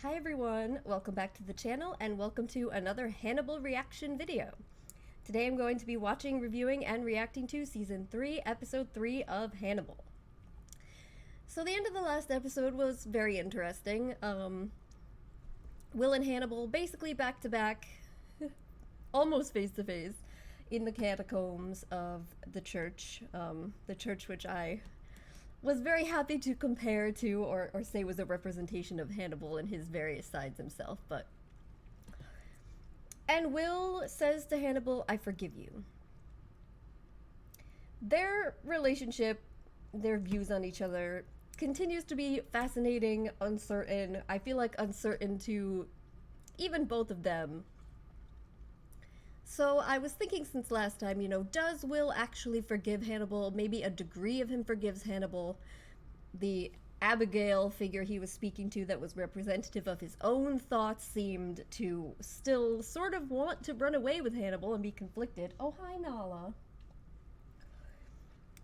Hi everyone, welcome back to the channel and welcome to another Hannibal reaction video. Today I'm going to be watching, reviewing, and reacting to Season 3, Episode 3 of Hannibal. So the end of the last episode was very interesting. Will and Hannibal basically back to back, almost face to face, in the catacombs of the church which I was very happy to compare to or say was a representation of Hannibal and his various sides himself, and Will says to Hannibal, "I forgive you." Their relationship, their views on each other, continues to be fascinating, uncertain. I feel like uncertain to even both of them. So I was thinking since last time, does Will actually forgive Hannibal? Maybe a degree of him forgives Hannibal. The Abigail figure he was speaking to that was representative of his own thoughts seemed to still sort of want to run away with Hannibal and be conflicted. Oh, hi, Nala.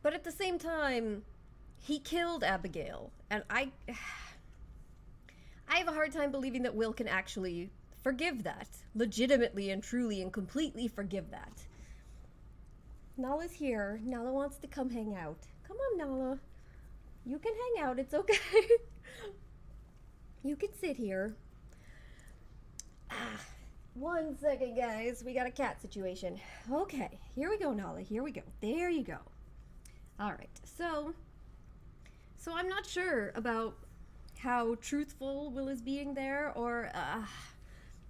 But at the same time, he killed Abigail, and I have a hard time believing that Will can actually forgive that. Legitimately and truly and completely forgive that. Nala's here. Nala wants to come hang out. Come on, Nala. You can hang out. It's okay. You can sit here. One second, guys. We got a cat situation. Okay. Here we go, Nala. Here we go. There you go. All right. So I'm not sure about how truthful Will is being there, or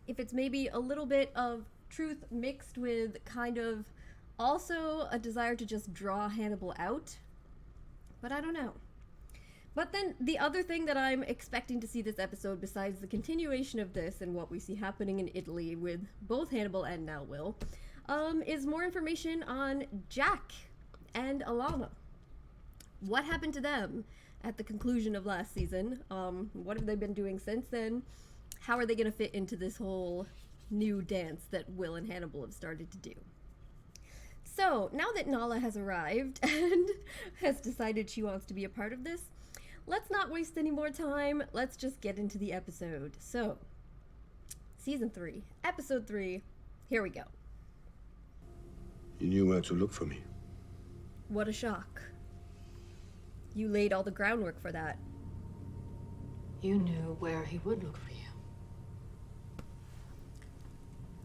if it's maybe a little bit of truth mixed with kind of also a desire to just draw Hannibal out. But I don't know. But then the other thing that I'm expecting to see this episode, besides the continuation of this and what we see happening in Italy with both Hannibal and now Will, is more information on Jack and Alana. What happened to them at the conclusion of last season? What have they been doing since then? How are they going to fit into this whole new dance that Will and Hannibal have started to do? So, now that Nala has arrived and has decided she wants to be a part of this, let's not waste any more time. Let's just get into the episode. So, Season 3, Episode 3, here we go. You knew where to look for me. What a shock. You laid all the groundwork for that. You knew where he would look for you.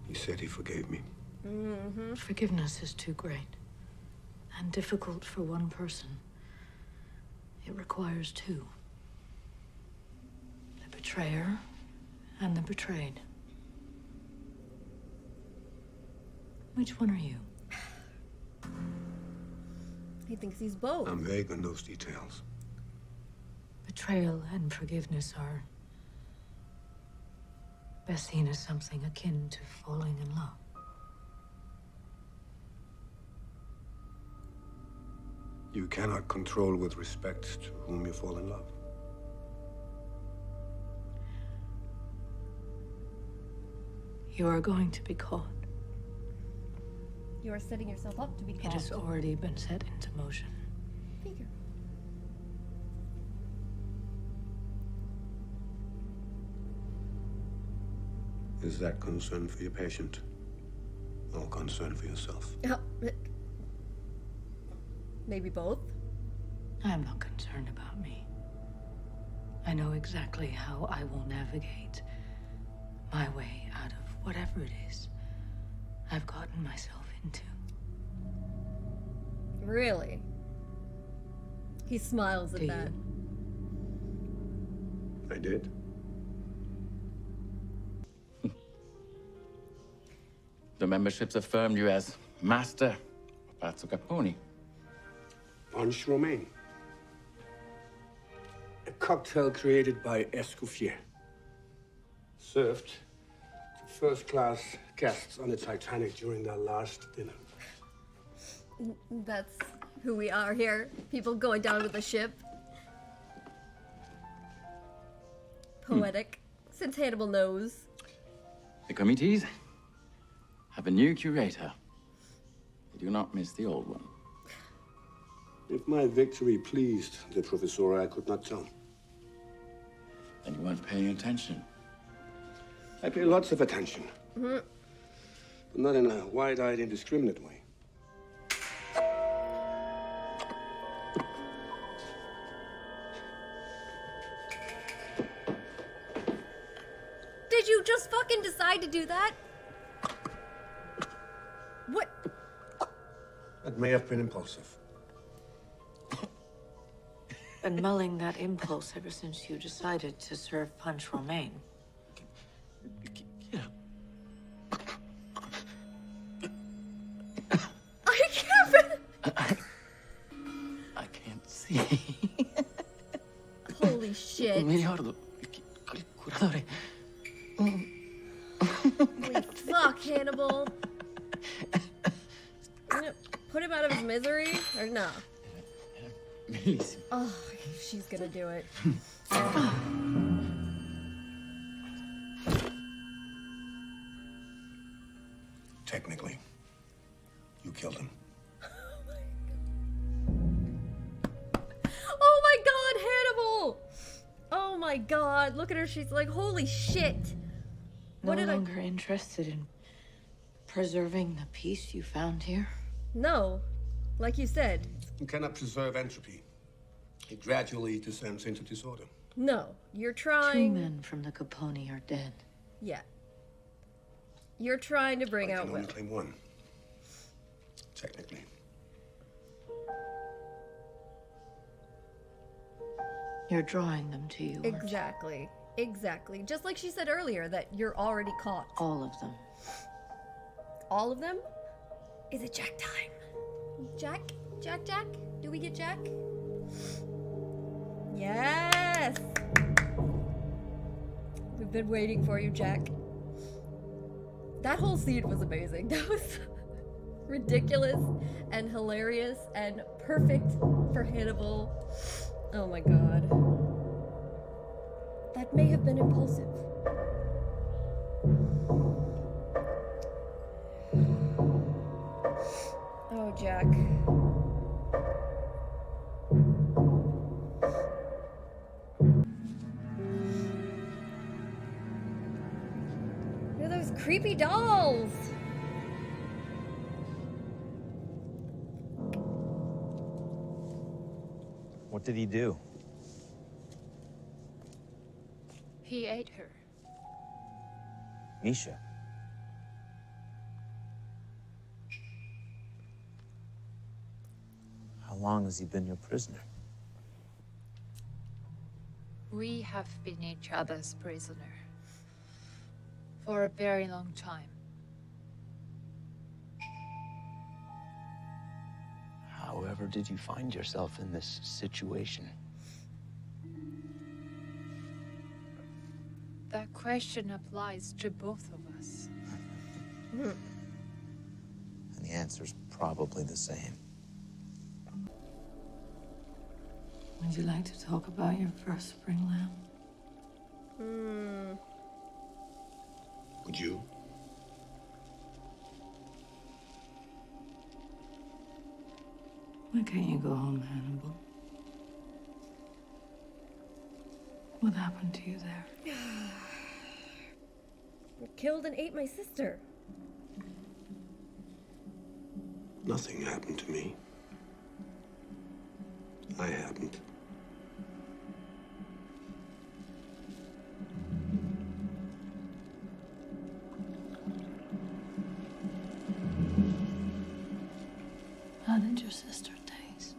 He said he forgave me. Mm-hmm. Forgiveness is too great and difficult for one person. It requires two. The betrayer and the betrayed. Which one are you? He thinks he's both. I'm vague on those details. Betrayal and forgiveness are best seen as something akin to falling in love. You cannot control with respect to whom you fall in love. You are going to be caught. You are setting yourself up to be It caught. has already been set into motion. Figure. Is that concern for your patient? Or concern for yourself? Maybe both. I'm not concerned about me. I know exactly how I will navigate my way out of whatever it is I've gotten myself into. Really? He smiles at Do that. I did. The memberships affirmed you as Master of Palazzo Caponi. Punch Romaine. A cocktail created by Escoffier. Served to first-class guests on the Titanic during their last dinner. That's who we are here. People going down with the ship. Poetic. Since Hannibal knows. The committees have a new curator. They do not miss the old one. If my victory pleased the professor, I could not tell. Then you weren't paying attention. I pay lots of attention. But not in a wide-eyed, indiscriminate way. Did you just fucking decide to do that? What? That may have been impulsive. Been mulling that impulse ever since you decided to serve Punch Romaine. I can't. I can't see. Holy shit. Mi ricordo il curatore. Holy fuck, Hannibal. You gonna put him out of his misery? Or no? Bellissimo. Oh, she's gonna do it. Technically, you killed him. Oh my god, Hannibal! Oh my god, look at her. She's like, holy shit. No longer interested in preserving the peace you found here? No, like you said, You cannot preserve entropy. It gradually descends into disorder. no. You're 2 trying. men from the Capone are dead. Yeah. You're trying to bring I out can only Will. claim one. Technically. You're drawing them to you, aren't you? Exactly. Exactly. Just like she said earlier, that you're already caught. All of them. All of them? Is it Jack time? Jack? Jack? Jack? Do we get Jack? Yes! We've been waiting for you, Jack. That whole scene was amazing. That was ridiculous and hilarious and perfect for Hannibal. Oh my god. That may have been impulsive. Oh, Jack. Look at those creepy dolls. What did he do? He ate her. Misha. How long has he been your prisoner? We have been each other's prisoner for a very long time. However, did you find yourself in this situation? That question applies to both of us. And the answer's probably the same. Would you like to talk about your first spring lamb? Would you? Why can't you go home, Hannibal? What happened to you there? Killed and ate my sister. Nothing happened to me. I happened. How did your sister taste?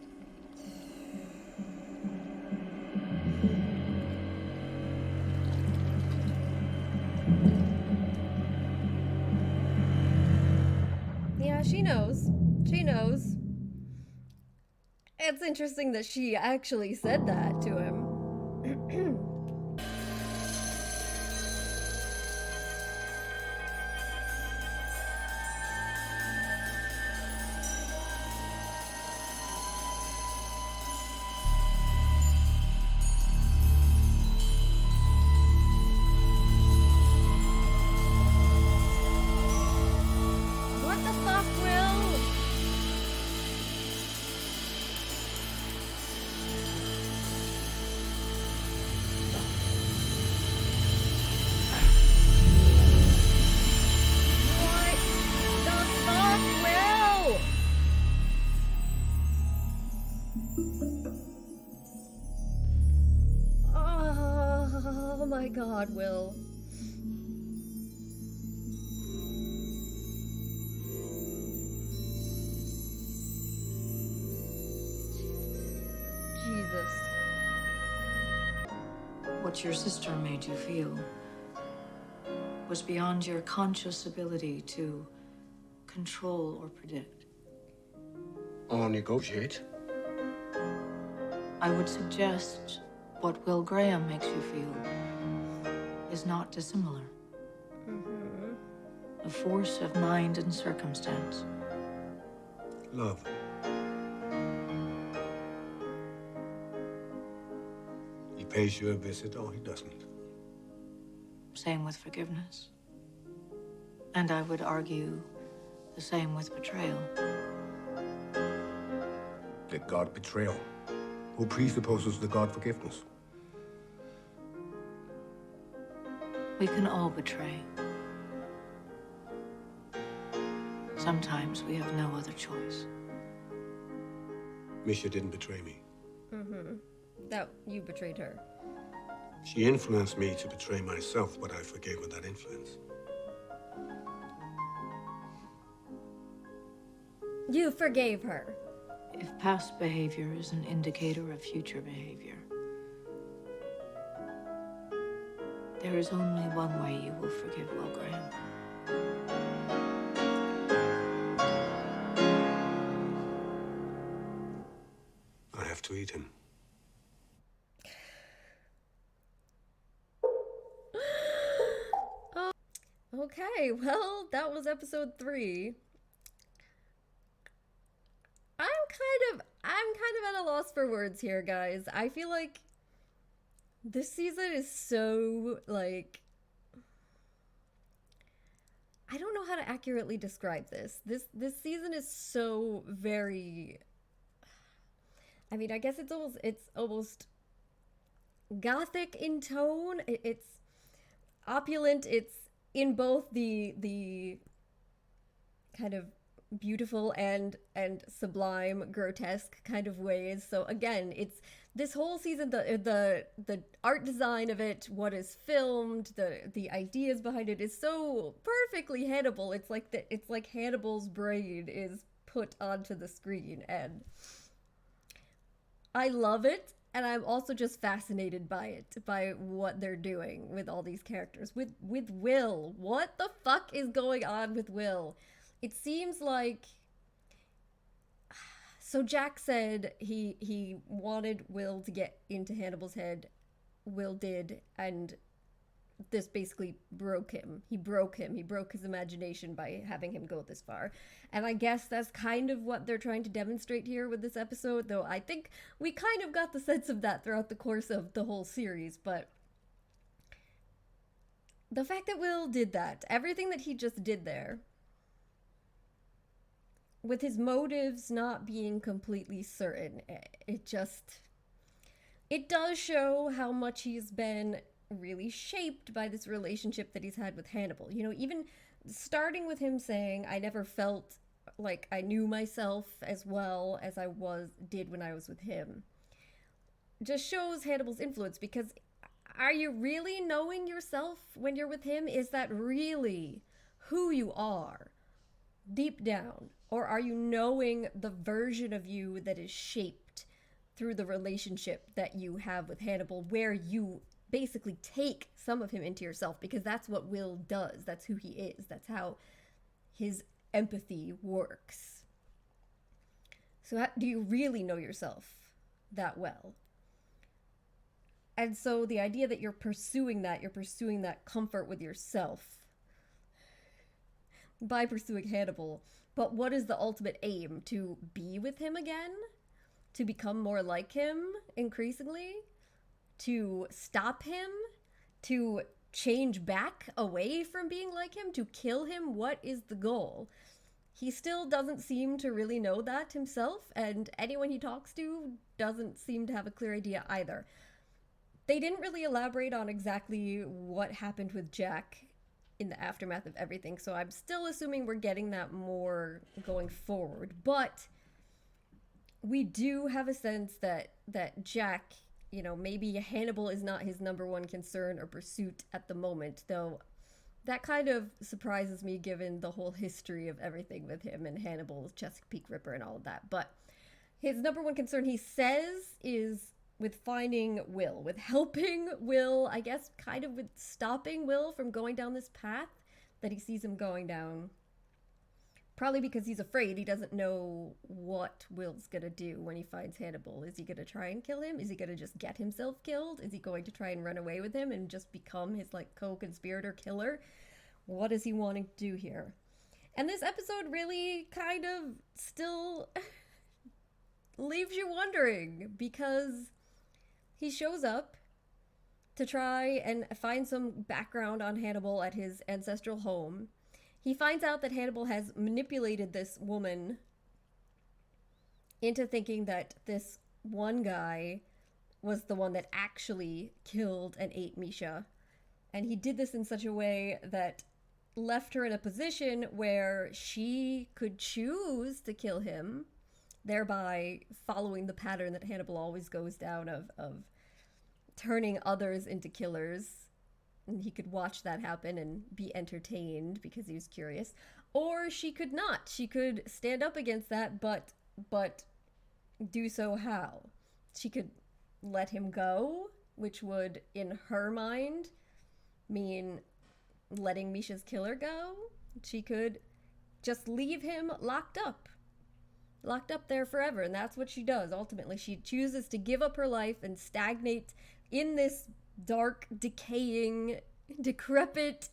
Yeah, she knows. She knows. It's interesting that she actually said that to him. What the fuck, Will? my god, Will. Jesus. What your sister made you feel was beyond your conscious ability to control or predict. Or negotiate. I would suggest what Will Graham makes you feel is not dissimilar. A force of mind and circumstance. Love. He pays you a visit or he doesn't. Same with forgiveness. And I would argue the same with betrayal. The god betrayal. Who presupposes the god forgiveness? We can all betray. Sometimes we have no other choice. Misha didn't betray me. That you betrayed her. She influenced me to betray myself, but I forgave her that influence. You forgave her. If past behavior is an indicator of future behavior, there is only one way you will forgive Will Graham. I have to eat him. Okay, well, that was episode 3. I'm kind of at a loss for words here, guys. I feel like this season is so, like, I don't know how to accurately describe this. This season is so very, I mean, I guess it's almost gothic in tone. It's opulent. It's in both the kind of beautiful and sublime, grotesque kind of ways. So again, it's this whole season, the art design of it, what is filmed, the ideas behind it is so perfectly Hannibal. It's like Hannibal's brain is put onto the screen, and I love it. And I'm also just fascinated by it, by what they're doing with all these characters. With Will, what the fuck is going on with Will? It seems like, so Jack said he wanted Will to get into Hannibal's head. Will did, and this basically broke him. He broke his imagination by having him go this far. And I guess that's kind of what they're trying to demonstrate here with this episode, though I think we kind of got the sense of that throughout the course of the whole series. But the fact that Will did that, everything that he just did there, with his motives not being completely certain, it does show how much he's been really shaped by this relationship that he's had with Hannibal. You know, even starting with him saying, I never felt like I knew myself as well as I did when I was with him, just shows Hannibal's influence. Because are you really knowing yourself when you're with him? Is that really who you are deep down? Or are you knowing the version of you that is shaped through the relationship that you have with Hannibal, where you basically take some of him into yourself? Because that's what Will does. That's who he is. That's how his empathy works. So do you really know yourself that well? And so the idea that you're pursuing that comfort with yourself by pursuing Hannibal. But what is the ultimate aim? To be with him again? To become more like him increasingly? To stop him? To change back away from being like him? To kill him? What is the goal? He still doesn't seem to really know that himself, and anyone he talks to doesn't seem to have a clear idea either. They didn't really elaborate on exactly what happened with Jack in the aftermath of everything, so I'm still assuming we're getting that more going forward. But we do have a sense that Jack you know, maybe Hannibal is not his number one concern or pursuit at the moment, though that kind of surprises me given the whole history of everything with him and Hannibal, Chesapeake Ripper, and all of that. But his number one concern, he says, is with finding Will, with helping Will, I guess kind of with stopping Will from going down this path that he sees him going down. Probably because he's afraid. He doesn't know what Will's gonna do when he finds Hannibal. Is he gonna try and kill him? Is he gonna just get himself killed? Is he going to try and run away with him and just become his, like, co-conspirator killer? What is he wanting to do here? And this episode really kind of still leaves you wondering, because he shows up to try and find some background on Hannibal at his ancestral home. He finds out that Hannibal has manipulated this woman into thinking that this one guy was the one that actually killed and ate Misha. And he did this in such a way that left her in a position where she could choose to kill him, thereby following the pattern that Hannibal always goes down of turning others into killers. And he could watch that happen and be entertained because he was curious. Or she could not. She could stand up against that, but do so how? She could let him go, which would, in her mind, mean letting Misha's killer go. She could just leave him locked up there forever, and that's what she does. Ultimately, she chooses to give up her life and stagnate in this dark, decaying, decrepit,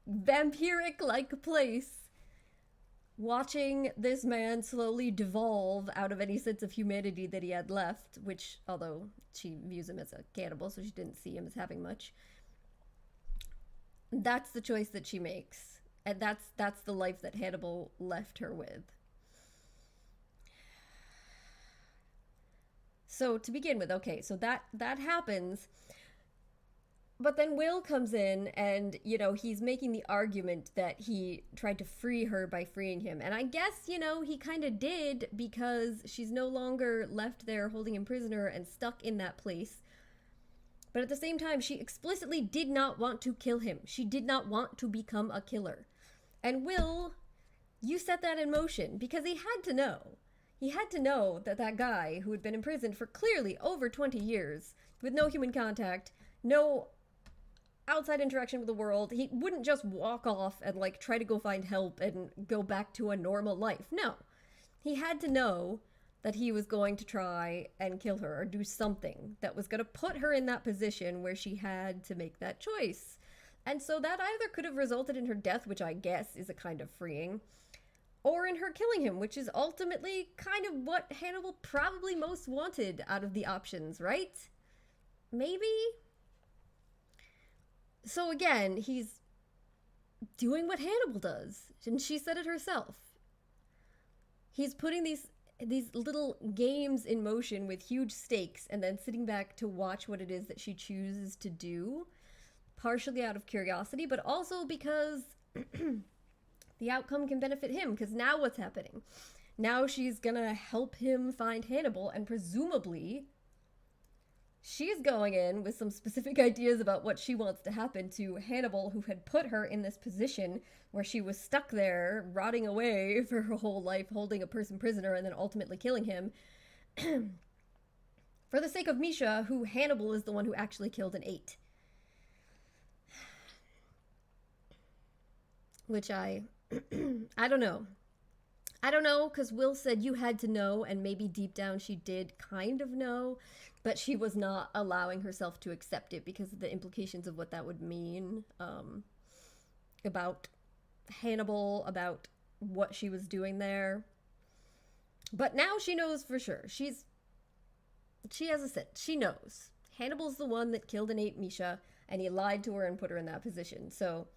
vampiric-like place, watching this man slowly devolve out of any sense of humanity that he had left, which, although she views him as a cannibal, so she didn't see him as having much. That's the choice that she makes, and that's the life that Hannibal left her with. So to begin with, okay, so that happens. But then Will comes in and, you know, he's making the argument that he tried to free her by freeing him. And I guess, you know, he kind of did, because she's no longer left there holding him prisoner and stuck in that place. But at the same time, she explicitly did not want to kill him. She did not want to become a killer. And Will, you set that in motion because he had to know. He had to know that that guy who had been imprisoned for clearly over 20 years with no human contact, no outside interaction with the world, he wouldn't just walk off and, like, try to go find help and go back to a normal life. No. He had to know that he was going to try and kill her or do something that was going to put her in that position where she had to make that choice. And so that either could have resulted in her death, which I guess is a kind of freeing, or in her killing him, which is ultimately kind of what Hannibal probably most wanted out of the options, right? Maybe? So again, he's doing what Hannibal does, and she said it herself. He's putting these little games in motion with huge stakes and then sitting back to watch what it is that she chooses to do, partially out of curiosity, but also because the outcome can benefit him, because now what's happening? Now she's gonna help him find Hannibal, and presumably she's going in with some specific ideas about what she wants to happen to Hannibal, who had put her in this position where she was stuck there, rotting away for her whole life, holding a person prisoner, and then ultimately killing him. For the sake of Misha, who Hannibal is the one who actually killed and ate. Which I don't know. I don't know, because Will said you had to know, and maybe deep down she did kind of know, but she was not allowing herself to accept it because of the implications of what that would mean about Hannibal, about what she was doing there. But now she knows for sure. She has a sense. She knows. Hannibal's the one that killed and ate Misha, and he lied to her and put her in that position. So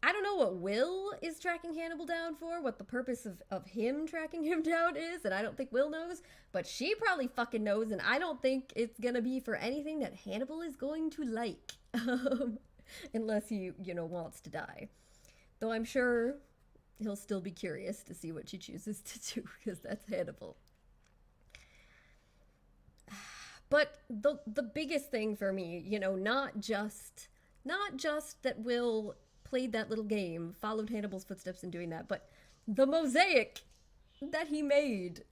I don't know what Will is tracking Hannibal down for, what the purpose of him tracking him down is, and I don't think Will knows, but she probably fucking knows, and I don't think it's gonna be for anything that Hannibal is going to like, unless he, you know, wants to die. Though I'm sure he'll still be curious to see what she chooses to do, because that's Hannibal. But the biggest thing for me, you know, not just that Will played that little game, followed Hannibal's footsteps in doing that, but the mosaic that he made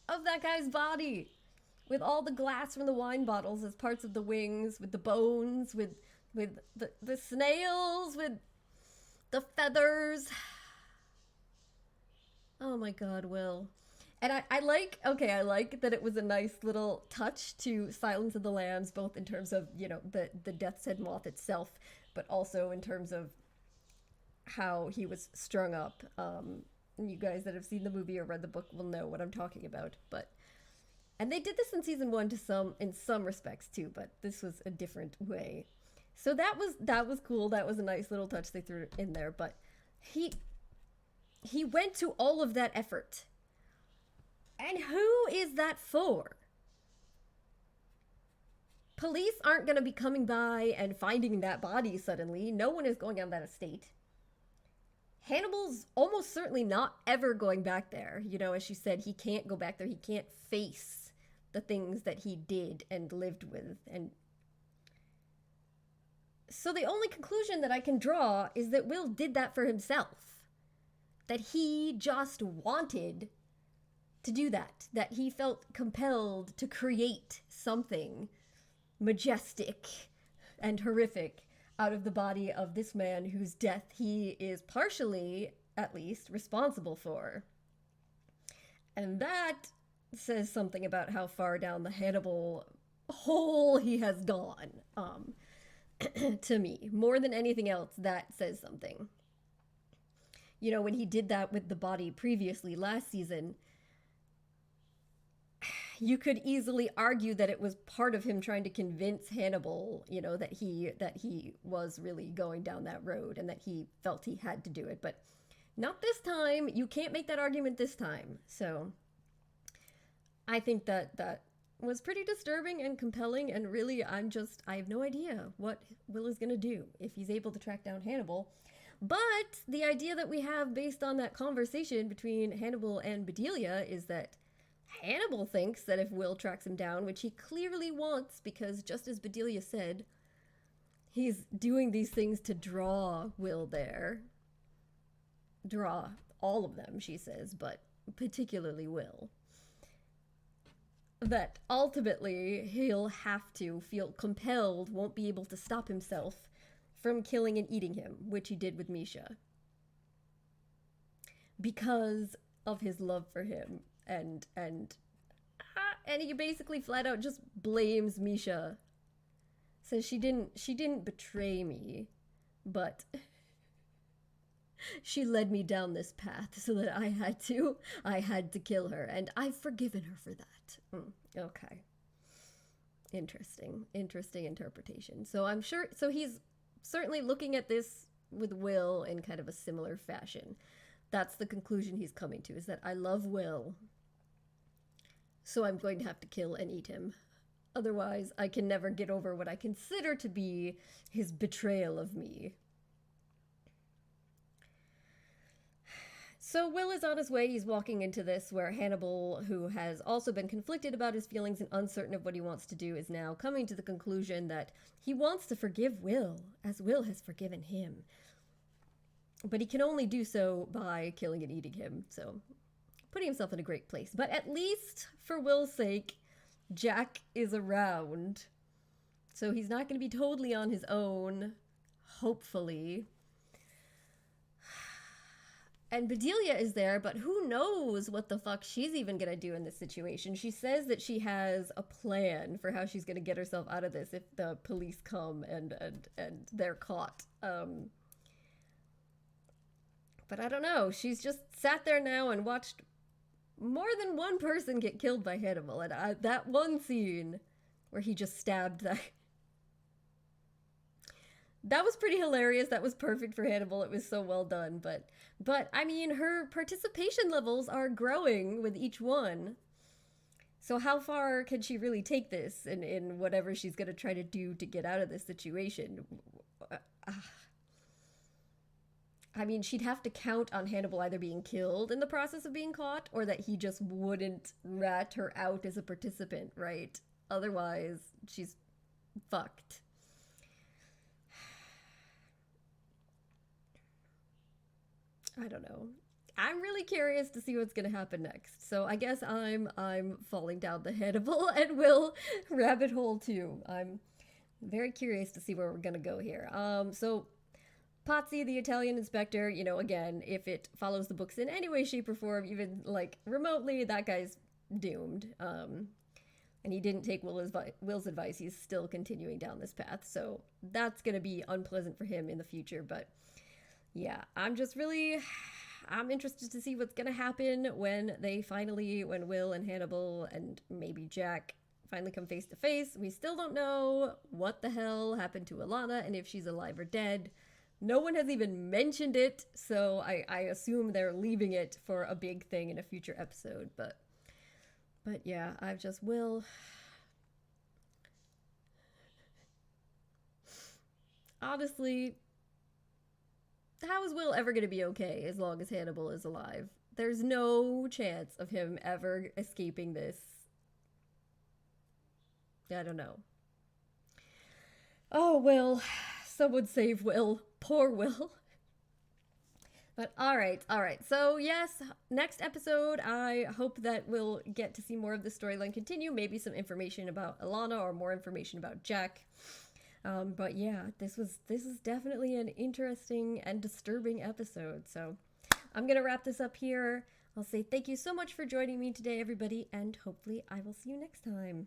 of that guy's body, with all the glass from the wine bottles as parts of the wings, with the bones, with the snails, with the feathers. Oh my god, Will. And I like that it was a nice little touch to Silence of the Lambs, both in terms of, you know, the Death's Head moth itself, but also in terms of how he was strung up. You guys that have seen the movie or read the book will know what I'm talking about. And they did this in season 1 in some respects too, but this was a different way. So that was cool. That was a nice little touch they threw in there. But he went to all of that effort. And who is that for? Police aren't going to be coming by and finding that body suddenly. No one is going on that estate. Hannibal's almost certainly not ever going back there. You know, as she said, he can't go back there. He can't face the things that he did and lived with. And so the only conclusion that I can draw is that Will did that for himself. That he just wanted to do that. That he felt compelled to create something majestic and horrific out of the body of this man whose death he is partially, at least, responsible for. And that says something about how far down the Hannibal hole he has gone, to me. More than anything else, that says something. You know, when he did that with the body previously last season, you could easily argue that it was part of him trying to convince Hannibal, you know, that he was really going down that road and that he felt he had to do it. But not this time. You can't make that argument this time. So I think that was pretty disturbing and compelling. And really, I have no idea what Will is going to do if he's able to track down Hannibal. But the idea that we have based on that conversation between Hannibal and Bedelia is that Hannibal thinks that if Will tracks him down, which he clearly wants, because just as Bedelia said, he's doing these things to draw Will there. Draw all of them, she says, but particularly Will. That ultimately he'll have to feel compelled, won't be able to stop himself from killing and eating him, which he did with Misha. Because of his love for him. And he basically flat out just blames Misha. Says she didn't betray me, but she led me down this path so that I had to kill her, and I've forgiven her for that. Okay. Interesting interpretation. So I'm sure, so he's certainly looking at this with Will in kind of a similar fashion. That's the conclusion he's coming to, is that I love Will, so I'm going to have to kill and eat him. Otherwise, I can never get over what I consider to be his betrayal of me. So Will is on his way. He's walking into this where Hannibal, who has also been conflicted about his feelings and uncertain of what he wants to do, is now coming to the conclusion that he wants to forgive Will, as Will has forgiven him. But he can only do so by killing and eating him, so putting himself in a great place. But at least, for Will's sake, Jack is around. So he's not going to be totally on his own, hopefully. And Bedelia is there, but who knows what the fuck she's even going to do in this situation. She says that she has a plan for how she's going to get herself out of this if the police come and they're caught. But I don't know. She's just sat there now and watched more than one person get killed by Hannibal. And that one scene where he just stabbed that was pretty hilarious. That was perfect for Hannibal. It was so well done. But I mean, her participation levels are growing with each one. So how far can she really take this in whatever she's going to try to do to get out of this situation? I mean, she'd have to count on Hannibal either being killed in the process of being caught or that he just wouldn't rat her out as a participant, right? Otherwise, she's fucked. I don't know. I'm really curious to see what's gonna happen next. So I guess I'm falling down the Hannibal and Will rabbit hole too. I'm very curious to see where we're gonna go here. So Pazzi, the Italian inspector, you know, again, if it follows the books in any way, shape, or form, even like remotely, that guy's doomed. And he didn't take Will's advice. He's still continuing down this path. So that's gonna be unpleasant for him in the future. But yeah, I'm interested to see what's gonna happen when Will and Hannibal and maybe Jack finally come face to face. We still don't know what the hell happened to Alana and if she's alive or dead. No one has even mentioned it, so I assume they're leaving it for a big thing in a future episode. But yeah, Will. Honestly, how is Will ever going to be okay as long as Hannibal is alive? There's no chance of him ever escaping this. I don't know. Oh, Will. Someone save Will. Poor Will. But alright. So yes, next episode, I hope that we'll get to see more of the storyline continue. Maybe some information about Alana or more information about Jack. But yeah, this is definitely an interesting and disturbing episode. So I'm going to wrap this up here. I'll say thank you so much for joining me today, everybody, and hopefully I will see you next time.